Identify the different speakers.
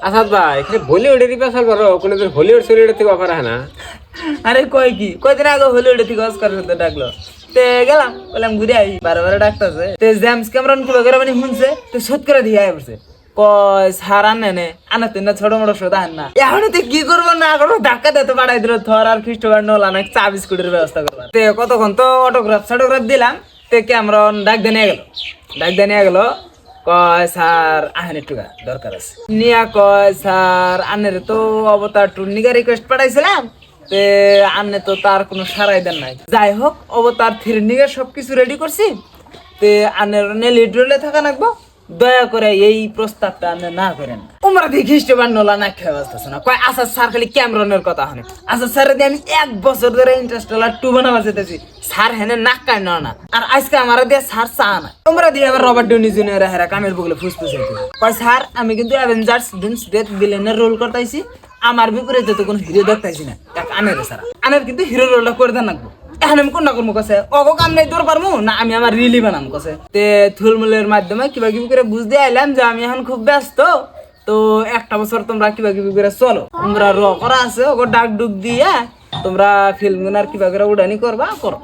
Speaker 1: আসাদ ভাই এখানে বলিউডেরই পেশাল করো কোনোদিন হলিউড সলিউডের থেকে অফার হয় না?
Speaker 2: আরে কয় কি কয়দিন আগে হলিউডে থেকে অস্কার হতে ডাকলো, তে গেলাম বললাম ঘুরে আই, বারে ডাকতেছে তে জেমস ক্যামেরন কি বগেরা মানে শুনছে তো সত করে দিয়ে আয় পড়ছে। কয় সার আনে আনা তিন না ছোট মোটো সোদা আন না, এখন তো কি করবো না করবো ধাক্কা দিতে পাঠাই দিল থর আর খ্রিস্টোফার নোলান এক চা বিস্কুটের ব্যবস্থা করবার। তে কতক্ষণ তো অটোগ্রাফ দিলাম, তে ক্যামেরন ডাক দিয়ে নিয়ে গেল কয় স্যার আহেন একটু দরকার আছে নিয়া কয় স্যার আনের তো অবতার টুর নিগা রিকোয়েস্ট পাঠাইছিলাম, তে আন্নে তো তার কোনো সারাই দেন নাই। যাই হোক অবতার থ্রি নিগা সবকিছু রেডি করছি, তে আনের লিড রোলে থাকা লাগবো, দয়া করে এই প্রস্তাবটা আনে না করেন। তোমরা দেখি খ্রিস্টোফার নোলান না খেয়ে আসতেছে না, কয় আসাদ স্যার খালি ক্যামেরনের কথা হনে। আসাদ স্যার দিয়ে আমি 1 বছর ধরে ইন্টারস্টেলার 2 বানাবা যেতেছি, স্যার হেনে নাক কায় না আর আজকে আমার দিয়ে স্যার চা না, তোমরা দিয়ে আবার রবার্ট ডুনি জুনিয়র হেরা কামের বগলে ফুসফুস হইতে কয় স্যার আমি কিন্তু অ্যাভেঞ্জার্স ডেথ ভিলেনের রোল করতেছি, আমার বিপরীতে তো কোনো হিরো দেখতেছি না, এক আনের স্যার আনের কিন্তু হিরো রোলটা করে দেন লাগবো। এখন আমি কোনটা করবো কাছে অগো কাম নাই তোর পারবো না, আমি আমার রিলি বানাম কাছে। তে থুলমুলের মাধ্যমে কিবা কিবি করে বুঝতে আইলাম যে আমি এখন খুব ব্যস্ত, তো 1টা বছর তোমরা কিবা কিবি করে চলো, তোমরা র করা আছে ওগো ডাক ডুক দিয়ে তোমরা ফিল্ম কিবা করে উড়ানি করবা করো।